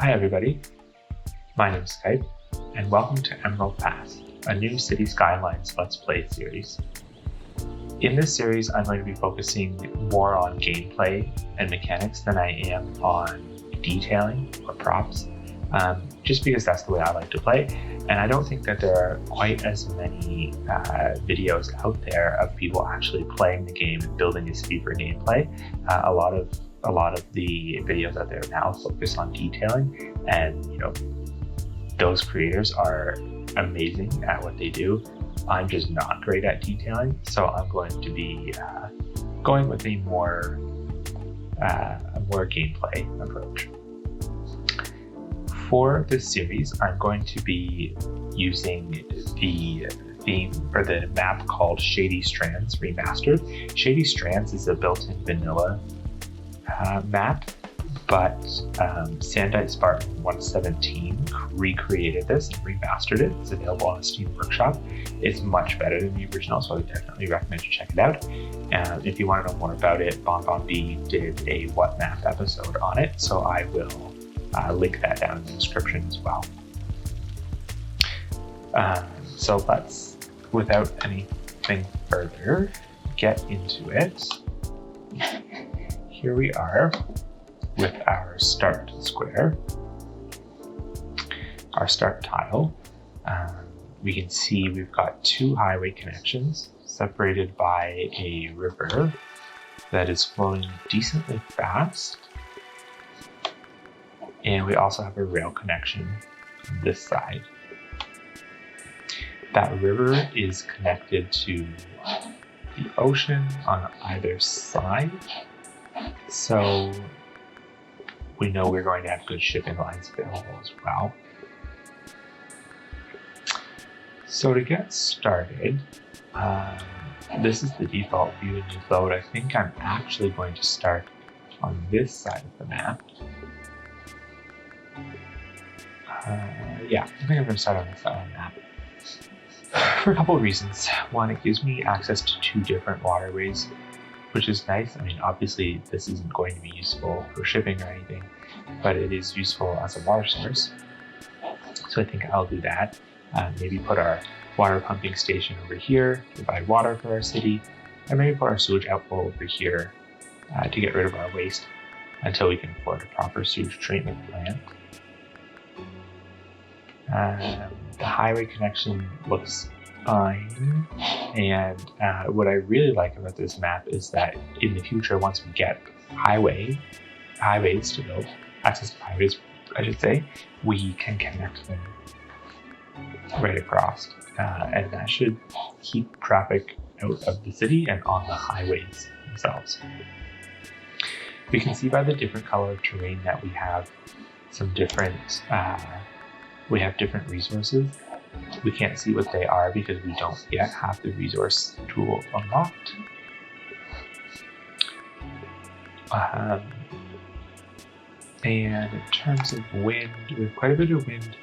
Hi everybody, my name is Skype, and welcome to Emerald Pass, a new City Skylines Let's Play series. In this series, I'm going to be focusing more on gameplay and mechanics than I am on detailing or props, just because that's the way I like to play. And I don't think that there are quite as many videos out there of people actually playing the game and building a city for gameplay. A lot of the videos out there now focus on detailing, and those creators are amazing at what they do. I'm just not great at detailing, so I'm going to be going with a more gameplay approach. For this series, I'm going to be using the theme or the map called Shady Strands Remastered. Shady Strands is a built-in vanilla map, but Sandite Spartan 117 recreated this and remastered it. It's available on the Steam Workshop. It's much better than the original, so I definitely recommend you check it out. And if you want to know more about it, BonBonB did a What Map episode on it, so I will link that down in the description as well. So let's, without anything further, get into it. Here we are with our start square, our start tile. We can see we've got two highway connections separated by a river that is flowing decently fast. And we also have a rail connection on this side. That river is connected to the ocean on either side. So we know we're going to have good shipping lines available as well. So to get started, this is the default view in new load. I think I'm actually going to start on this side of the map. I think I'm going to start on this side of the map for a couple of reasons. One, it gives me access to two different waterways, which is nice. I mean, obviously this isn't going to be useful for shipping or anything, but it is useful as a water source. So I think I'll do that. Maybe put our water pumping station over here to provide water for our city, and maybe put our sewage outflow over here to get rid of our waste until we can afford a proper sewage treatment plant. The highway connection looks fine, and what I really like about this map is that in the future, once we get highways to build, access to highways, I should say, we can connect them right across, and that should keep traffic out of the city and on the highways themselves. We can see by the different colored terrain that we have some different different resources. We can't see what they are because we don't yet have the resource tool unlocked. And in terms of wind, we have quite a bit of wind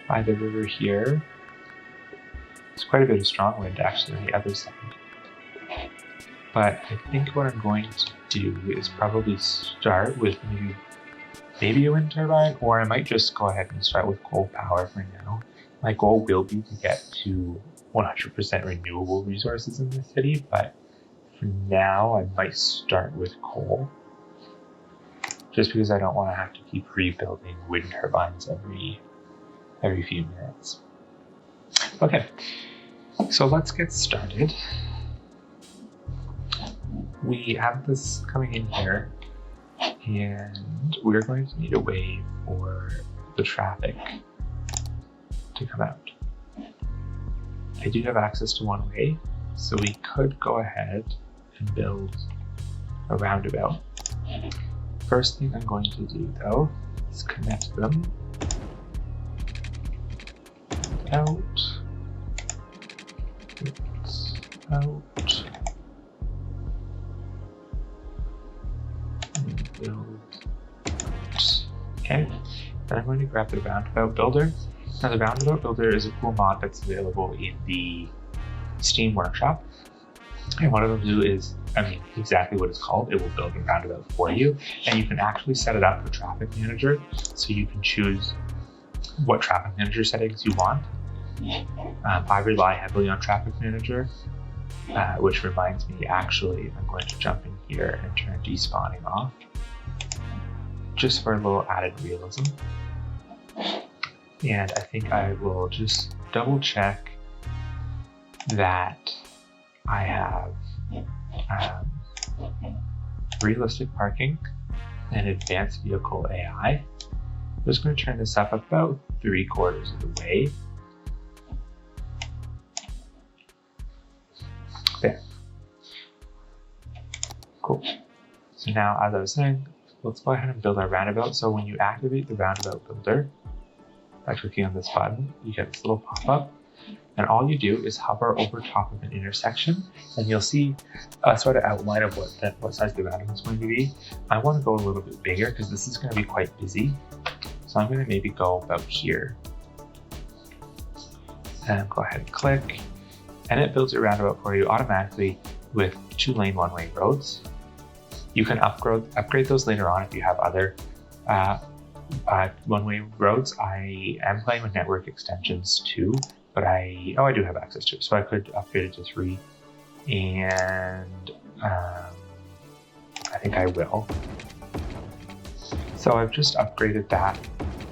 by the river here. It's quite a bit of strong wind actually on the other side. But I think what I'm going to do is probably start with maybe a wind turbine, or I might just go ahead and start with coal power for now. My goal will be to get to 100% renewable resources in the city, but for now I might start with coal, just because I don't want to have to keep rebuilding wind turbines every few minutes. Okay, so let's get started. We have this coming in here, and we're going to need a way for the traffic to come out. I do have access to one way, so we could go ahead and build a roundabout. First thing I'm going to do though is connect them out, and build. Okay, then I'm going to grab the roundabout builder. Now the roundabout builder is a cool mod that's available in the Steam Workshop, and what it'll do is exactly what it's called. It will build a roundabout for you, and you can actually set it up with Traffic Manager, so you can choose what Traffic Manager settings you want. I rely heavily on Traffic Manager, which reminds me, actually, I'm going to jump in here and turn despawning off, just for a little added realism. And I think I will just double check that I have realistic parking and advanced vehicle AI. I'm just going to turn this up about 3/4 of the way. There. Cool. So now, as I was saying, let's go ahead and build our roundabout. So when you activate the roundabout builder, by clicking on this button, you get this little pop-up. And all you do is hover over top of an intersection, and you'll see a sort of outline of what size the roundabout is going to be. I want to go a little bit bigger because this is going to be quite busy. So I'm going to maybe go about here. And go ahead and click. And it builds a roundabout for you automatically with 2-lane one-way roads. You can upgrade those later on if you have other one-way roads. I am playing with network extensions too, but I do have access to it, so I could upgrade it to 3, and I think I will. So I've just upgraded that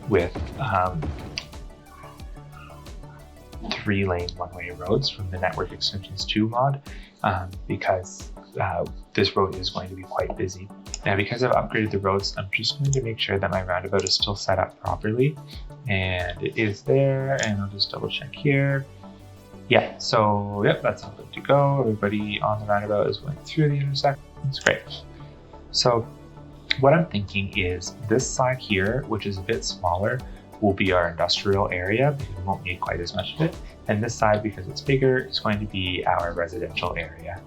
with 3-lane one-way roads from the network extensions 2 mod, because this road is going to be quite busy. Now, because I've upgraded the roads, I'm just going to make sure that my roundabout is still set up properly, and it is there, and I'll just double check here. Yeah, so yep, that's all good to go. Everybody on the roundabout is going through the intersection. It's great. So what I'm thinking is this side here, which is a bit smaller, will be our industrial area because we won't need quite as much of it. And this side, because it's bigger, is going to be our residential area.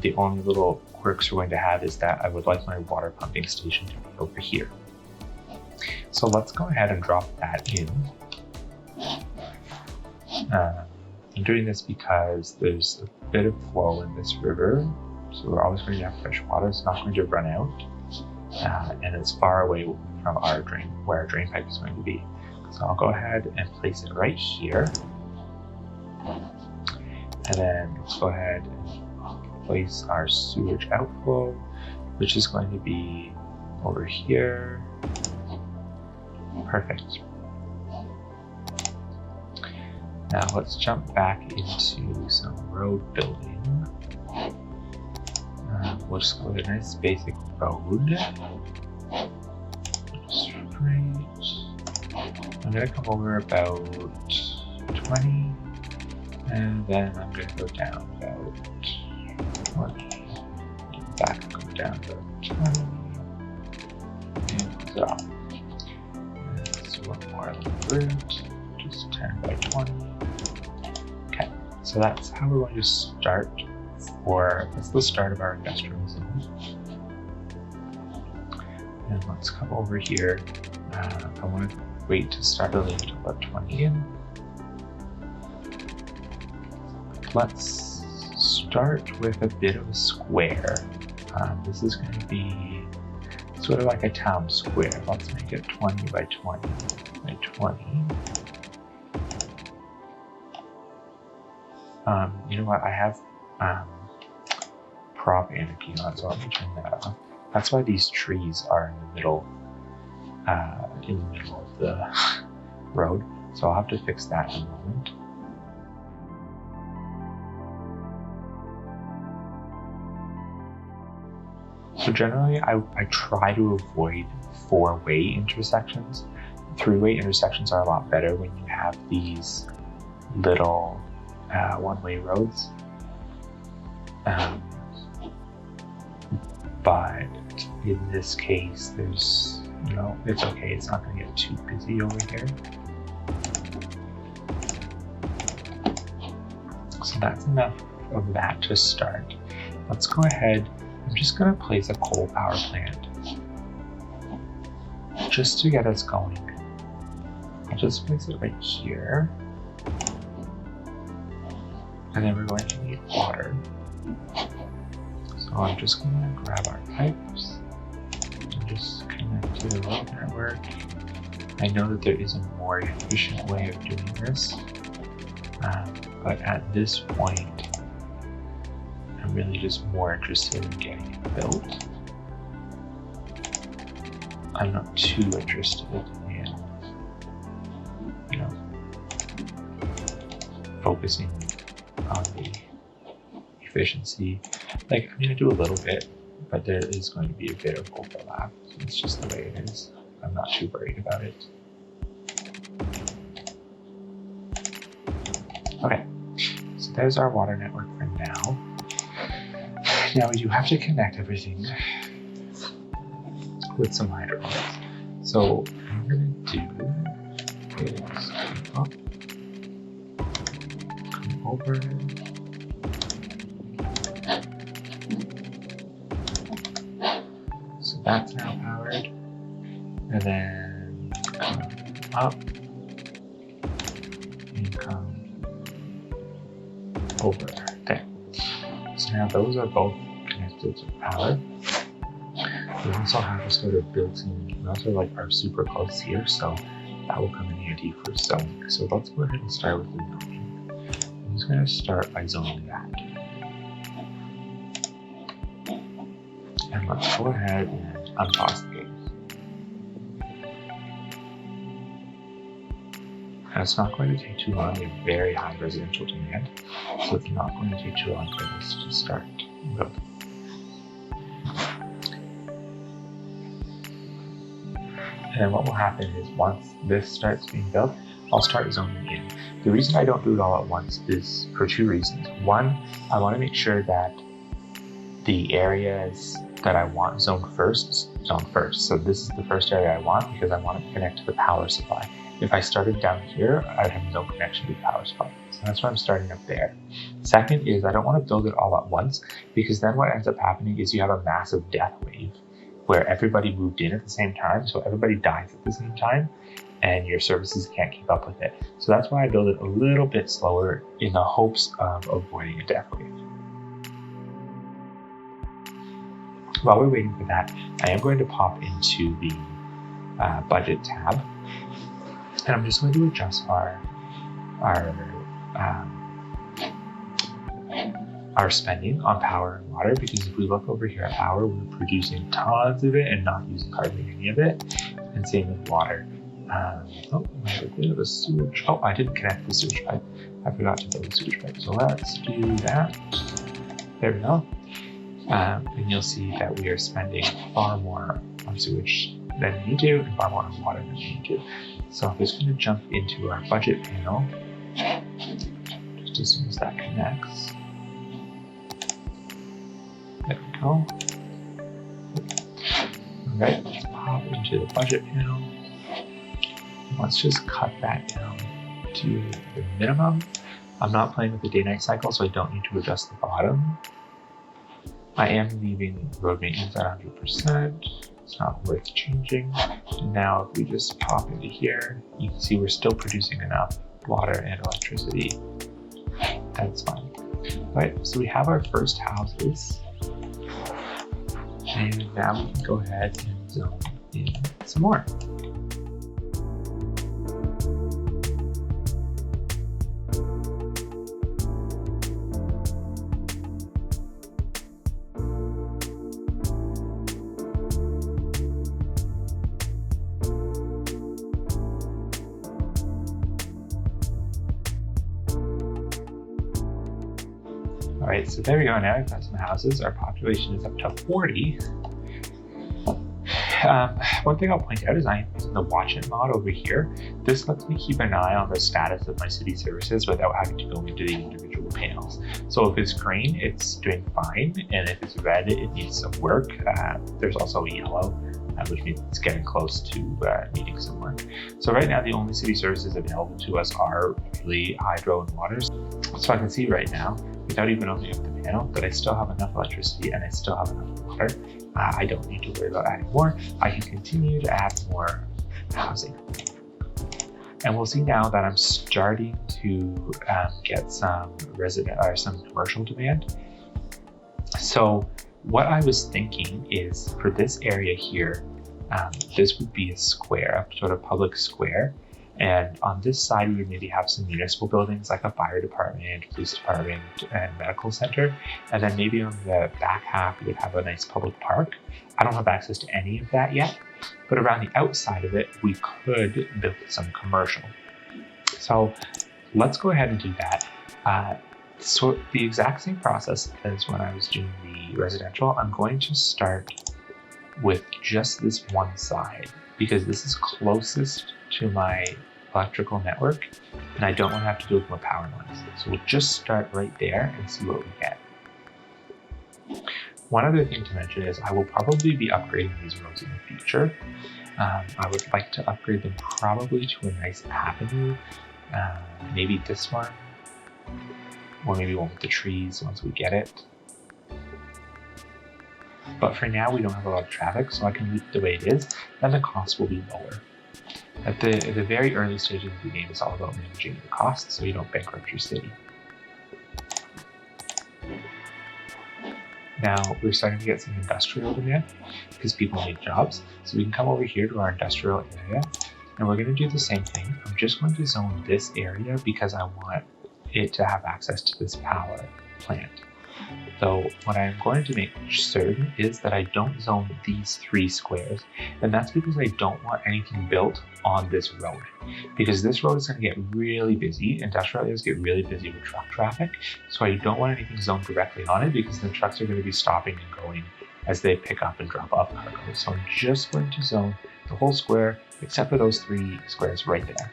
The only little quirks we're going to have is that I would like my water pumping station to be over here. So let's go ahead and drop that in. I'm doing this because there's a bit of flow in this river, so we're always going to have fresh water. It's not going to run out, and it's far away from our drain, where our drain pipe is going to be. So I'll go ahead and place it right here, and then let's go ahead and place our sewage outflow, which is going to be over here. Perfect. Now let's jump back into some road building. We'll just go with a nice basic road. Straight. I'm going to come over about 20, and then I'm going to go down about 20. Back and go down about 20. And drop. And let's do one more route. Just 10 by 20. Okay, so that's how we're going to start. That's the start of our industrial zone. And let's come over here. I want to wait to start building until about 20 in. Let's start with a bit of a square. This is going to be sort of like a town square. Let's make it 20 by 20 by 20. You know what? I have prop anarchy on, so let me turn that off. That's why these trees are in the middle of the road. So I'll have to fix that in a moment. So generally, I try to avoid 4-way intersections. 3-way intersections are a lot better when you have these little 1-way roads. But in this case, there's, it's okay. It's not going to get too busy over here. So that's enough of that to start. Let's go ahead. I'm just going to place a coal power plant just to get us going. I'll just place it right here. And then we're going to need water. So So I'm just gonna grab our pipes and just connect to the road network. I know that there is a more efficient way of doing this, but at this point, I'm really just more interested in getting it built. I'm not too interested in, focusing on the efficiency. Like, I'm gonna do a little bit, but there is going to be a bit of overlap. It's just the way it is. I'm not too worried about it. Okay, so there's our water network for now. Now we do have to connect everything with some hydraulics. So what I'm gonna do is come up, come over, so that's now powered, and then come up and come over there. So now those are both connected to power. We also have a sort of built-in, we also like our super close here, so that will come in handy for zoning. So let's go ahead and start with the zoning. I'm just going to start by zoning that. And let's go ahead and unpause the game. And it's not going to take too long. We have very high residential demand, so it's not going to take too long for this to start building. And what will happen is once this starts being built, I'll start zoning in. The reason I don't do it all at once is for two reasons. One, I want to make sure that the areas that I want zoned first, zone first. So this is the first area I want because I want it to connect to the power supply. If I started down here, I'd have no connection to the power supply. So that's why I'm starting up there. Second is I don't want to build it all at once because then what ends up happening is you have a massive death wave where everybody moved in at the same time, so everybody dies at the same time, and your services can't keep up with it. So that's why I build it a little bit slower in the hopes of avoiding a death wave. While we're waiting for that, I am going to pop into the budget tab, and I'm just going to adjust our spending on power and water, because if we look over here at power, we're producing tons of it and not using hardly any of it. And same with water. Oh, I have a bit of a sewage. Oh, I didn't connect the sewage pipe. I forgot to build the sewage pipe. So let's do that. There we go. And you'll see that we are spending far more on sewage than we need to, and far more on water than we need to. So I'm just going to jump into our budget panel just as soon as that connects. There we go. Alright, let's pop into the budget panel. Let's just cut that down to the minimum. I'm not playing with the day-night cycle, so I don't need to adjust the bottom. I am leaving road maintenance at 100%. It's not worth changing. Now, if we just pop into here, you can see we're still producing enough water and electricity. That's fine. Alright, so we have our first houses. And now we can go ahead and zone in some more. All right, so there we go. Now we've got some houses. Our population is up to 40. One thing I'll point out is I'm using the watch it mod over here. This lets me keep an eye on the status of my city services without having to go into the individual panels. So if it's green, it's doing fine, and if it's red, it needs some work. There's also yellow, which means it's getting close to needing some work. So right now, the only city services available to us are really hydro and waters. So I can see right now, without even opening up the panel, that I still have enough electricity and I still have enough water. I don't need to worry about adding more. I can continue to add more housing. And we'll see now that I'm starting to get some resident or some commercial demand. So what I was thinking is for this area here, this would be a square, a sort of public square. And on this side, we would maybe have some municipal buildings like a fire department, police department, and medical center. And then maybe on the back half, we would have a nice public park. I don't have access to any of that yet, but around the outside of it, we could build some commercial. So let's go ahead and do that. So the exact same process as when I was doing the residential, I'm going to start with just this one side because this is closest to my electrical network and I don't want to have to deal with more power lines. So we'll just start right there and see what we get. One other thing to mention is I will probably be upgrading these roads in the future. I would like to upgrade them probably to a nice avenue, maybe this one, or maybe one with the trees once we get it. But for now, we don't have a lot of traffic, so I can leave it the way it is, and the cost will be lower. At the very early stages of the game, it's all about managing the costs so you don't bankrupt your city. Now, we're starting to get some industrial demand because people need jobs. So we can come over here to our industrial area, and we're going to do the same thing. I'm just going to zone this area because I want it to have access to this power plant. So what I'm going to make certain is that I don't zone these 3 squares, and that's because I don't want anything built on this road, because this road is going to get really busy. Industrial areas get really busy with truck traffic, so I don't want anything zoned directly on it because the trucks are going to be stopping and going as they pick up and drop off cargo. So I'm just going to zone the whole square except for those 3 squares right there.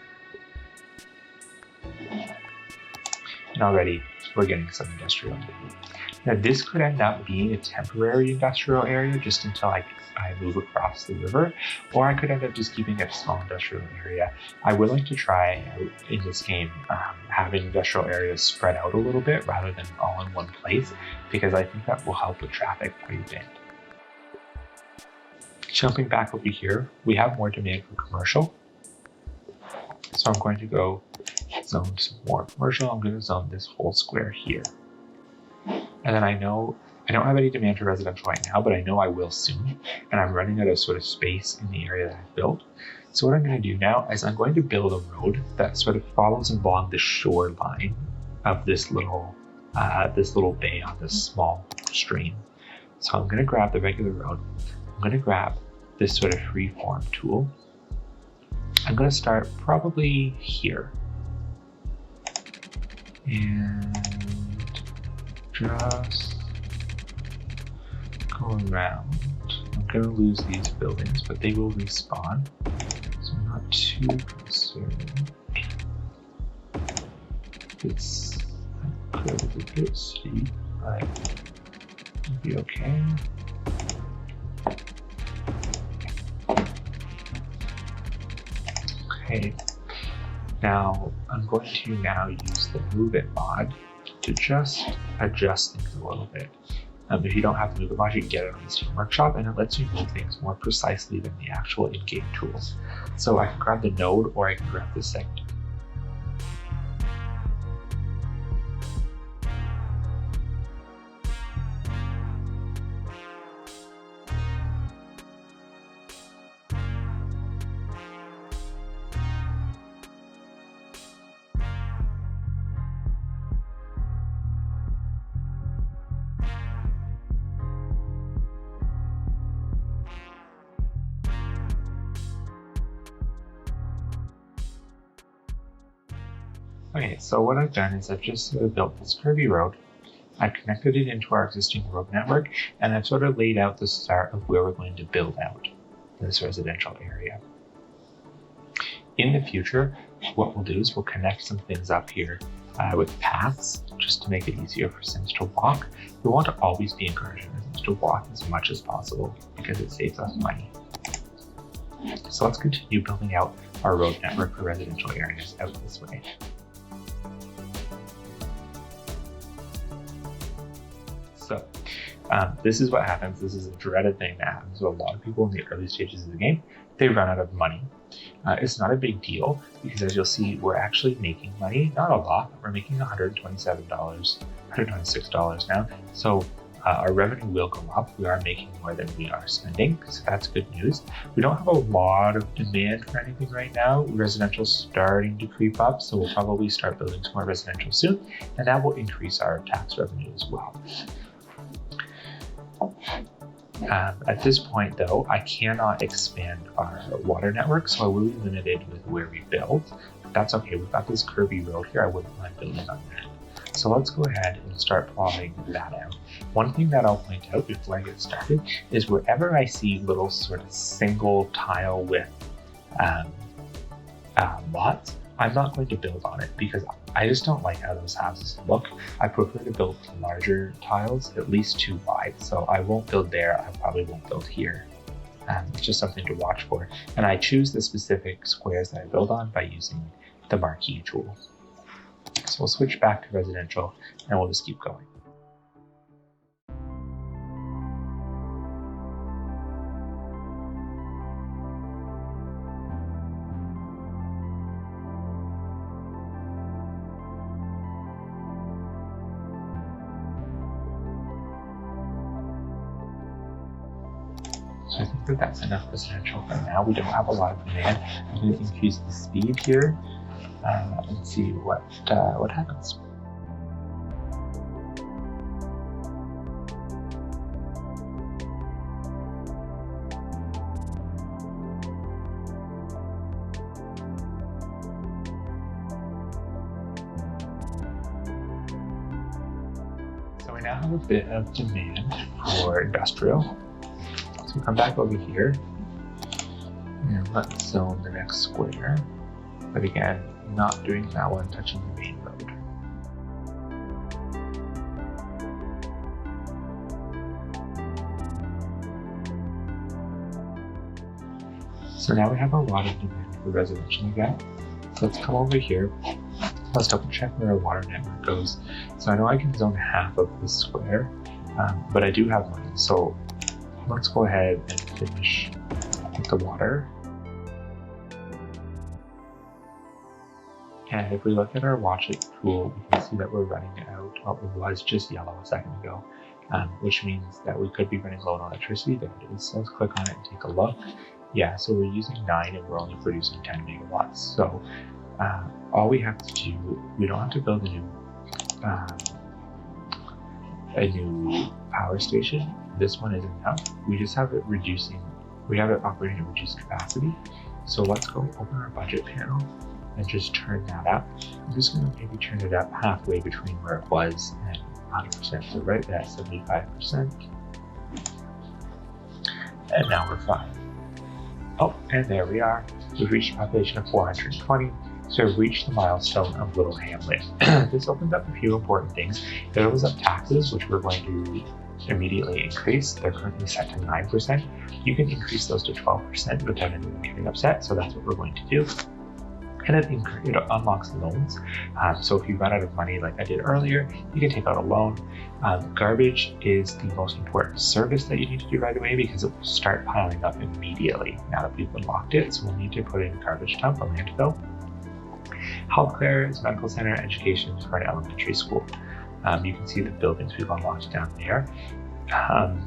And already we're getting some industrial. Now this could end up being a temporary industrial area just until I move across the river, or I could end up just keeping it a small industrial area. I would like to try out in this game having industrial areas spread out a little bit rather than all in one place, because I think that will help with traffic quite a bit. Jumping back over here, we have more demand for commercial. So I'm going to go zone some more commercial. I'm going to zone this whole square here. And then I know I don't have any demand for residential right now, but I know I will soon. And I'm running out of sort of space in the area that I've built. So what I'm going to do now is I'm going to build a road that sort of follows along the shoreline of this little bay on this small stream. So I'm going to grab the regular road. I'm going to grab this sort of freeform tool. I'm going to start probably here. And just go around. I'm going to lose these buildings, but they will respawn, so I'm not too concerned. It's a bit steep, but it'll be okay. Okay, now I'm going to use the Move It mod to just adjust things a little bit. If you don't have the Move It mod, you can get it on the Steam Workshop, and it lets you move things more precisely than the actual in-game tools. So I can grab the node, or I can grab this segment. Okay, so what I've done is I've just sort of built this curvy road. I've connected it into our existing road network, and I've sort of laid out the start of where we're going to build out this residential area. In the future, what we'll do is we'll connect some things up here with paths, just to make it easier for Sims to walk. We want to always be encouraging Sims to walk as much as possible because it saves us money. So let's continue building out our road network for residential areas out this way. So this is what happens. This is a dreaded thing that happens to a lot of people in the early stages of the game. They run out of money. It's not a big deal because, as you'll see, we're actually making money. Not a lot, but we're making $126 now. So our revenue will go up. We are making more than we are spending, so that's good news. We don't have a lot of demand for anything right now. Residential's starting to creep up, so we'll probably start building some more residential soon, and that will increase our tax revenue as well. At this point though, I cannot expand our water network, so I will be limited with where we build. But that's okay, we've got this curvy road here, I wouldn't mind building on that. So let's go ahead and start plotting that out. One thing that I'll point out before I get started is wherever I see little sort of single tile width lots, I'm not going to build on it because I just don't like how those houses look. I prefer to build larger tiles, at least 2 wide. So I won't build there, I probably won't build here. It's just something to watch for. And I choose the specific squares that I build on by using the marquee tool. So we'll switch back to residential and we'll just keep going. So I think that that's enough residential for now. We don't have a lot of demand. I'm going to increase the speed here and see what happens. So we now have a bit of demand for industrial. So come back over here and let's zone the next square. But again, not doing that one touching the main road. So now we have a lot of demand for residential again. So let's come over here. Let's double check where our water network goes. So I know I can zone half of this square, but I do have money. So let's go ahead and finish with the water. And if we look at our watch it tool, we can see that we're running out. Well, it was just yellow a second ago, which means that we could be running low on electricity. There it is. So let's click on it and take a look. Yeah, so we're using 9 and we're only producing 10 megawatts. So all we have to do, we don't have to build a new power station. This one is enough. We just have it operating at reduced capacity. So let's go open our budget panel and just turn that up. I'm just going to maybe turn it up halfway between where it was and 100%. So right there at 75%. And now we're fine. Oh, and there we are. We've reached a population of 420. So we've reached the milestone of Little Hamlet. This opens up a few important things. It opens up taxes, which we're going to immediately increase. They're currently set to 9%. You can increase those to 12% without anyone getting upset. So that's what we're going to do. And it unlocks loans. So if you run out of money like I did earlier, you can take out a loan. Garbage is the most important service that you need to do right away because it will start piling up immediately now that we've unlocked it. So we'll need to put in a garbage dump, a landfill. Healthcare is medical center, education for an elementary school. You can see the buildings we've unlocked down there.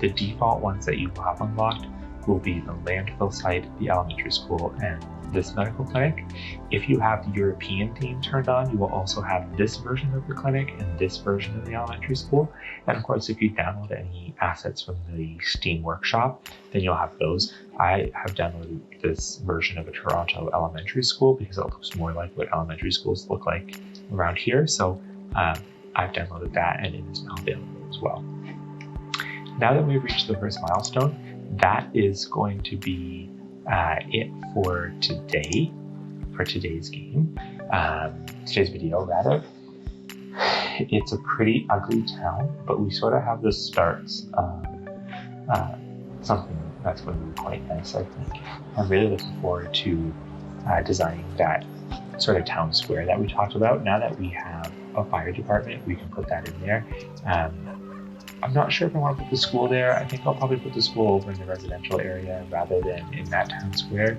The default ones that you will have unlocked will be the landfill site, the elementary school, and this medical clinic. If you have the European theme turned on, you will also have this version of the clinic and this version of the elementary school. And of course, if you download any assets from the Steam Workshop, then you'll have those. I have downloaded this version of a Toronto elementary school because it looks more like what elementary schools look like around here. So I've downloaded that and it is now available as well. Now that we've reached the first milestone, that is going to be it for today, for today's game, today's video rather. It's a pretty ugly town, but we sort of have the starts of something that's going to be quite nice, I think. I'm really looking forward to designing that sort of town square that we talked about. Now that we have a fire department, we can put that in there. I'm not sure if I want to put the school there. I think I'll probably put the school over in the residential area rather than in that town square.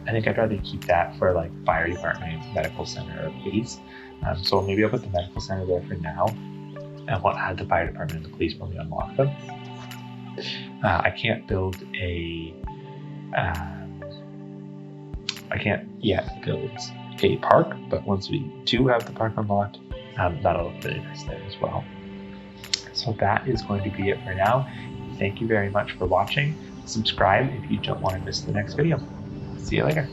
I think I'd rather keep that for like fire department, medical center, or police. So maybe I'll put the medical center there for now. and we'll add the fire department and the police when we unlock them. I can't build I can't yet build a park, but once we do have the park unlocked, that'll look really nice there as well. So that is going to be it for now. Thank you very much for watching. Subscribe if you don't want to miss the next video. See you later.